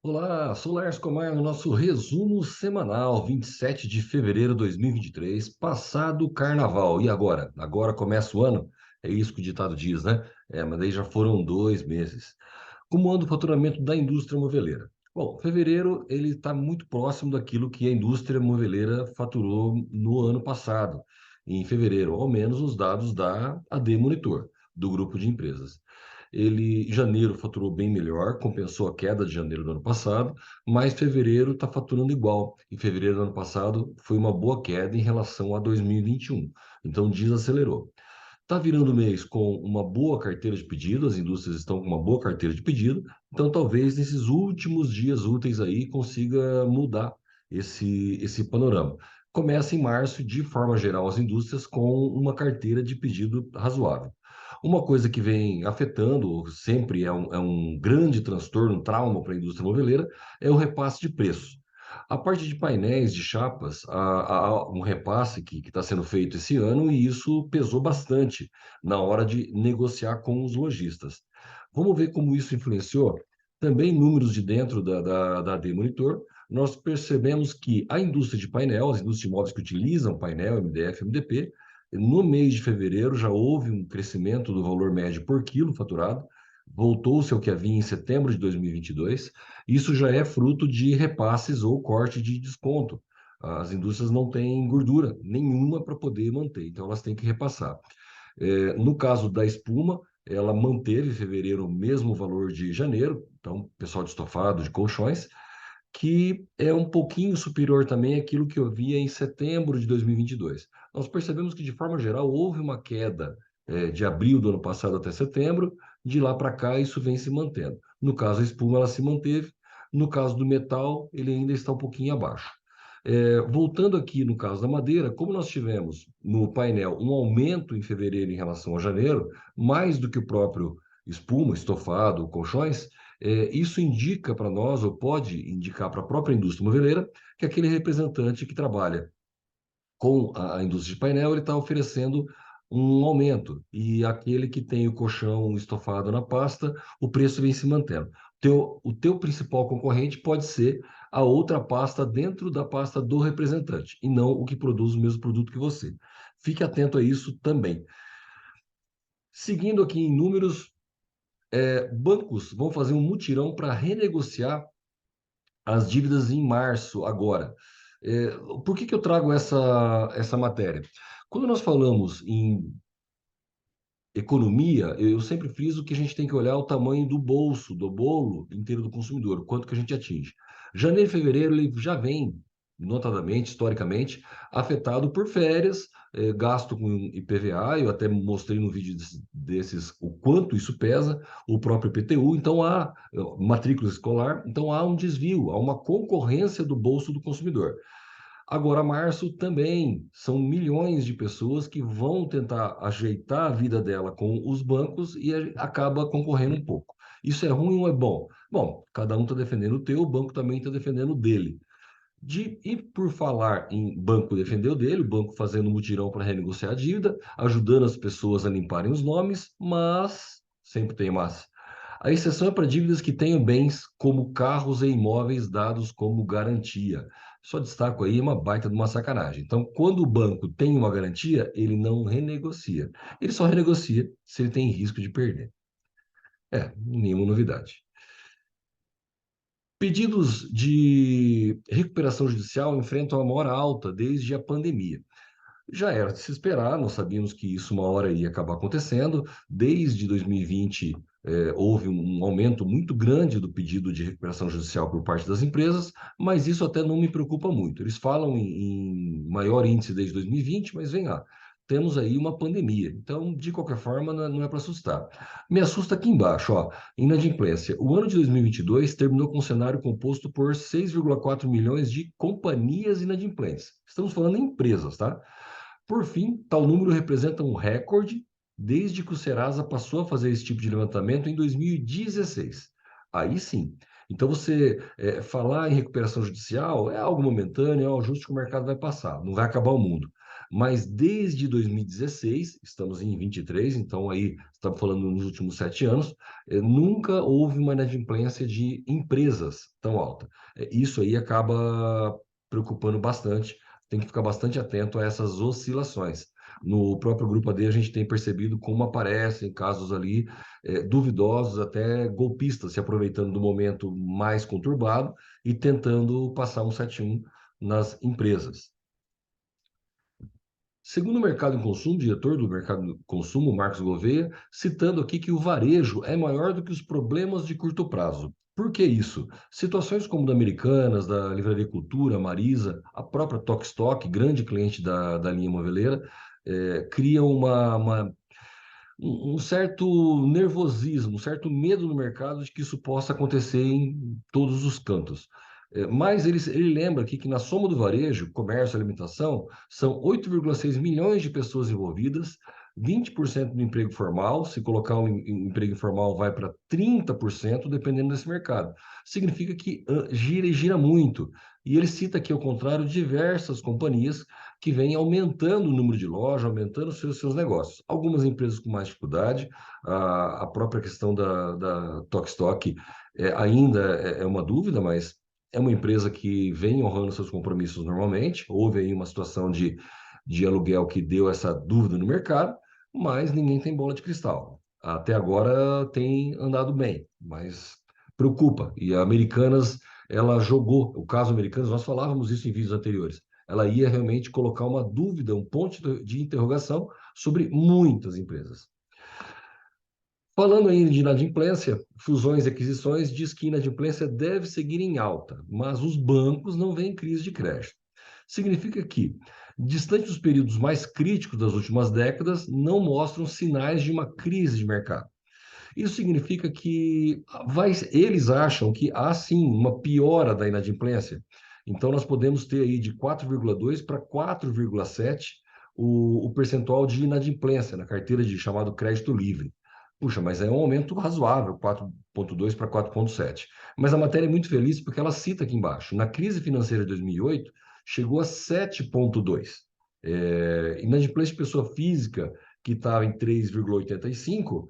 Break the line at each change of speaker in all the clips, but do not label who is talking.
Olá, sou Lars Comar no nosso resumo semanal, 27 de fevereiro de 2023, passado o carnaval. E agora? Agora começa o ano? É isso que o ditado diz, né? Mas daí já foram 2 meses. Como anda o faturamento da indústria moveleira? Bom, fevereiro ele está muito próximo daquilo que a indústria moveleira faturou no ano passado, em fevereiro, ao menos os dados da AD Monitor, do grupo de empresas. Janeiro faturou bem melhor, compensou a queda de janeiro do ano passado, mas fevereiro está faturando igual. E fevereiro do ano passado foi uma boa queda em relação a 2021. Então desacelerou. Está virando o mês com uma boa carteira de pedido, as indústrias estão com uma boa carteira de pedido, então talvez nesses últimos dias úteis aí consiga mudar esse panorama. Começa em março, de forma geral, as indústrias com uma carteira de pedido razoável. Uma coisa que vem afetando, sempre é um grande transtorno, um trauma para a indústria moveleira, é o repasse de preços. A parte de painéis, de chapas, há um repasse que está sendo feito esse ano e isso pesou bastante na hora de negociar com os lojistas. Vamos ver como isso influenciou. Também números de dentro da AD Monitor, nós percebemos que a indústria de painel, as indústrias de móveis que utilizam painel, MDF, MDP, no mês de fevereiro já houve um crescimento do valor médio por quilo faturado, voltou-se ao que havia em setembro de 2022. Isso já é fruto de repasses ou corte de desconto. As indústrias não têm gordura nenhuma para poder manter, então elas têm que repassar. No caso da espuma, ela manteve em fevereiro o mesmo valor de janeiro, então, pessoal de estofado, de colchões, que é um pouquinho superior também àquilo que eu via em setembro de 2022. Nós percebemos que, de forma geral, houve uma queda de abril do ano passado até setembro, de lá para cá isso vem se mantendo. No caso, a espuma ela se manteve, no caso do metal, ele ainda está um pouquinho abaixo. Voltando aqui no caso da madeira, como nós tivemos no painel um aumento em fevereiro em relação a janeiro, mais do que o próprio espuma, estofado, colchões, isso indica para nós, ou pode indicar para a própria indústria moveleira, que aquele representante que trabalha com a indústria de painel, ele está oferecendo um aumento. E aquele que tem o colchão estofado na pasta, o preço vem se mantendo. O teu principal concorrente pode ser a outra pasta dentro da pasta do representante, e não o que produz o mesmo produto que você. Fique atento a isso também. Seguindo aqui em números, bancos vão fazer um mutirão para renegociar as dívidas em março, agora. É, por que eu trago essa matéria? Quando nós falamos em economia, eu sempre friso que a gente tem que olhar o tamanho do bolso, do bolo inteiro do consumidor, quanto que a gente atinge. Janeiro e fevereiro ele já vem, notadamente, historicamente, afetado por férias, gasto com IPVA, eu até mostrei no vídeo desses o quanto isso pesa, o próprio IPTU, então há matrícula escolar, então há um desvio, há uma concorrência do bolso do consumidor. Agora, março também são milhões de pessoas que vão tentar ajeitar a vida dela com os bancos e acaba concorrendo um pouco. Isso é ruim ou é bom? Bom, cada um está defendendo o teu, o banco também está defendendo o dele. E por falar em banco defender o dele, o banco fazendo mutirão para renegociar a dívida, ajudando as pessoas a limparem os nomes, mas sempre tem mas. A exceção é para dívidas que tenham bens como carros e imóveis dados como garantia. Só destaco aí uma baita de uma sacanagem. Então, quando o banco tem uma garantia, ele não renegocia. Ele só renegocia se ele tem risco de perder. Nenhuma novidade. Pedidos de recuperação judicial enfrentam a maior alta desde a pandemia. Já era de se esperar, nós sabíamos que isso uma hora ia acabar acontecendo. Desde 2020, houve um aumento muito grande do pedido de recuperação judicial por parte das empresas, mas isso até não me preocupa muito. Eles falam em maior índice desde 2020, mas vem lá. Temos aí uma pandemia, então, de qualquer forma, não é para assustar. Me assusta aqui embaixo, ó, inadimplência. O ano de 2022 terminou com um cenário composto por 6,4 milhões de companhias inadimplentes. Estamos falando em empresas, tá? Por fim, tal número representa um recorde desde que o Serasa passou a fazer esse tipo de levantamento em 2016. Aí sim. Então, você falar em recuperação judicial é algo momentâneo, é um ajuste que o mercado vai passar, não vai acabar o mundo. Mas desde 2016, estamos em 23, então aí estamos falando nos últimos 7 anos, nunca houve uma inadimplência de empresas tão alta. Isso aí acaba preocupando bastante, tem que ficar bastante atento a essas oscilações. No próprio Grupo AD, a gente tem percebido como aparecem casos ali duvidosos, até golpistas, se aproveitando do momento mais conturbado e tentando passar um 7-1 nas empresas. Segundo o Mercado em Consumo, diretor do Mercado em Consumo, Marcos Gouveia, citando aqui que o varejo é maior do que os problemas de curto prazo. Por que isso? Situações como da Americanas, da Livraria Cultura, Marisa, a própria Tokstok, grande cliente da linha moveleira, criam um certo nervosismo, um certo medo no mercado de que isso possa acontecer em todos os cantos. Mas ele lembra aqui que na soma do varejo, comércio e alimentação, são 8,6 milhões de pessoas envolvidas, 20% do emprego formal, se colocar um emprego informal vai para 30%, dependendo desse mercado. Significa que gira e gira muito. E ele cita aqui, ao contrário, diversas companhias que vem aumentando o número de lojas, aumentando os seus negócios. Algumas empresas com mais dificuldade, a própria questão da Tokstok ainda é uma dúvida, mas é uma empresa que vem honrando seus compromissos normalmente. Houve aí uma situação de aluguel que deu essa dúvida no mercado, mas ninguém tem bola de cristal. Até agora tem andado bem, mas preocupa. E a Americanas, ela jogou, o caso Americanas, nós falávamos isso em vídeos anteriores, ela ia realmente colocar uma dúvida, um ponto de interrogação sobre muitas empresas. Falando ainda de inadimplência, fusões e aquisições diz que inadimplência deve seguir em alta, mas os bancos não veem crise de crédito. Significa que, distante dos períodos mais críticos das últimas décadas, não mostram sinais de uma crise de mercado. Isso significa que eles acham que há sim uma piora da inadimplência. Então, nós podemos ter aí de 4,2 para 4,7 o percentual de inadimplência na carteira de chamado crédito livre. Puxa, mas é um aumento razoável, 4,2 para 4,7. Mas a matéria é muito feliz porque ela cita aqui embaixo, na crise financeira de 2008, chegou a 7,2. Inadimplência de pessoa física, que estava em 3,85,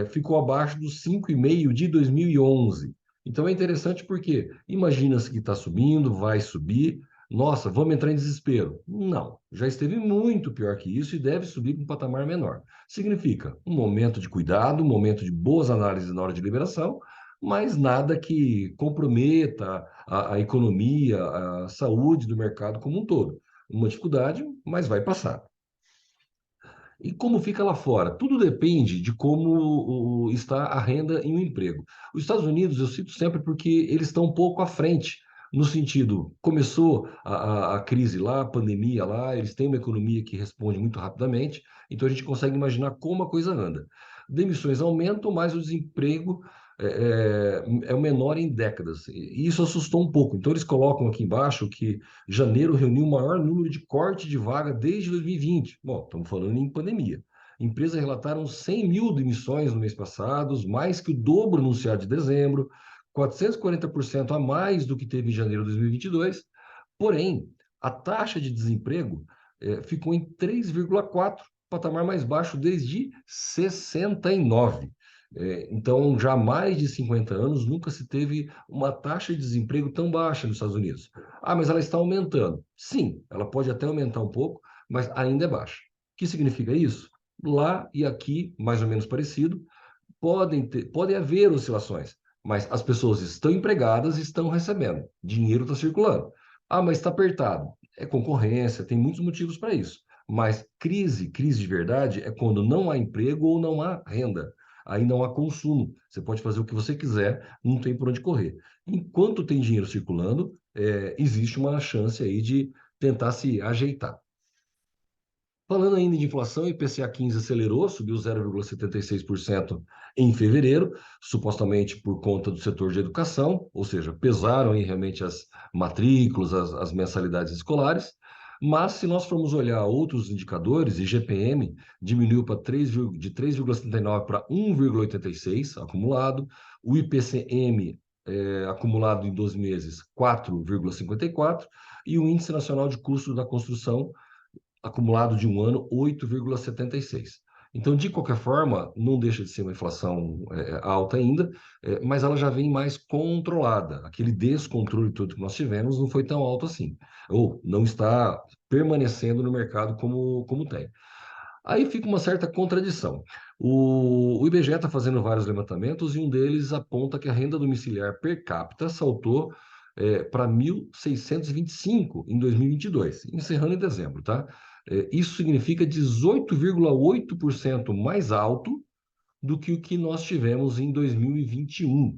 ficou abaixo dos 5,5 de 2011. Então é interessante porque imagina-se que está subindo, vai subir. Nossa, vamos entrar em desespero. Não, já esteve muito pior que isso e deve subir para um patamar menor. Significa um momento de cuidado, um momento de boas análises na hora de liberação, mas nada que comprometa a economia, a saúde do mercado como um todo. Uma dificuldade, mas vai passar. E como fica lá fora? Tudo depende de como está a renda e o emprego. Os Estados Unidos, eu cito sempre porque eles estão um pouco à frente, no sentido, começou a crise lá, a pandemia lá, eles têm uma economia que responde muito rapidamente, então a gente consegue imaginar como a coisa anda. Demissões aumentam, mas o desemprego é o menor em décadas. E isso assustou um pouco. Então eles colocam aqui embaixo que janeiro reuniu o maior número de corte de vaga desde 2020. Bom, estamos falando em pandemia. Empresas relataram 100 mil demissões no mês passado, mais que o dobro anunciado de dezembro, 440% a mais do que teve em janeiro de 2022. Porém, a taxa de desemprego ficou em 3,4, patamar mais baixo desde 69. Então, já há mais de 50 anos, nunca se teve uma taxa de desemprego tão baixa nos Estados Unidos. Ah, mas ela está aumentando. Sim, ela pode até aumentar um pouco, mas ainda é baixa. O que significa isso? Lá e aqui, mais ou menos parecido, podem haver oscilações, mas as pessoas estão empregadas e estão recebendo. Dinheiro está circulando. Ah, mas está apertado. É concorrência, tem muitos motivos para isso. Mas crise de verdade é quando não há emprego ou não há renda. Aí não há consumo. Você pode fazer o que você quiser, não tem por onde correr. Enquanto tem dinheiro circulando, existe uma chance aí de tentar se ajeitar. Falando ainda de inflação, o IPCA 15 acelerou, subiu 0,76% em fevereiro, supostamente por conta do setor de educação, ou seja, pesaram aí realmente as matrículas, as mensalidades escolares. Mas se nós formos olhar outros indicadores, IGPM diminuiu de 3,79 para 1,86 acumulado, o IPCM acumulado em 12 meses 4,54 e o Índice Nacional de Custos da Construção acumulado de um ano, 8,76. Então, de qualquer forma, não deixa de ser uma inflação alta ainda, mas ela já vem mais controlada. Aquele descontrole todo que nós tivemos não foi tão alto assim, ou não está permanecendo no mercado como tem. Aí fica uma certa contradição. O IBGE está fazendo vários levantamentos e um deles aponta que a renda domiciliar per capita saltou para 1.625 em 2022, encerrando em dezembro, tá? Isso significa 18,8% mais alto do que o que nós tivemos em 2021.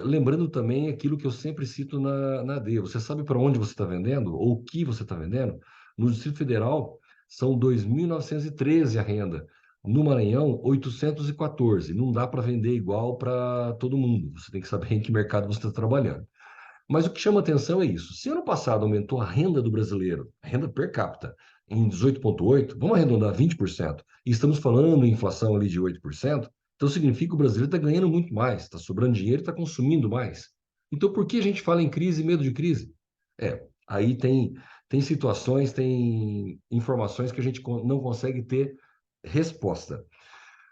Lembrando também aquilo que eu sempre cito na AD, você sabe para onde você está vendendo ou o que você está vendendo? No Distrito Federal, são 2.913 a renda. No Maranhão, 814. Não dá para vender igual para todo mundo. Você tem que saber em que mercado você está trabalhando. Mas o que chama atenção é isso. Se ano passado aumentou a renda do brasileiro, a renda per capita, em 18,8%, vamos arredondar 20%, e estamos falando em inflação ali de 8%, então significa que o brasileiro está ganhando muito mais, está sobrando dinheiro e está consumindo mais. Então por que a gente fala em crise e medo de crise? Aí tem situações, tem informações que a gente não consegue ter resposta.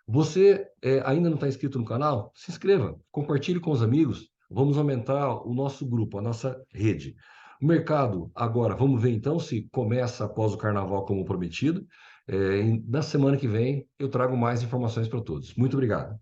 Você ainda não está inscrito no canal? Se inscreva, compartilhe com os amigos. Vamos aumentar o nosso grupo, a nossa rede. O mercado, agora, vamos ver então se começa após o carnaval como prometido. Na semana que vem eu trago mais informações para todos. Muito obrigado.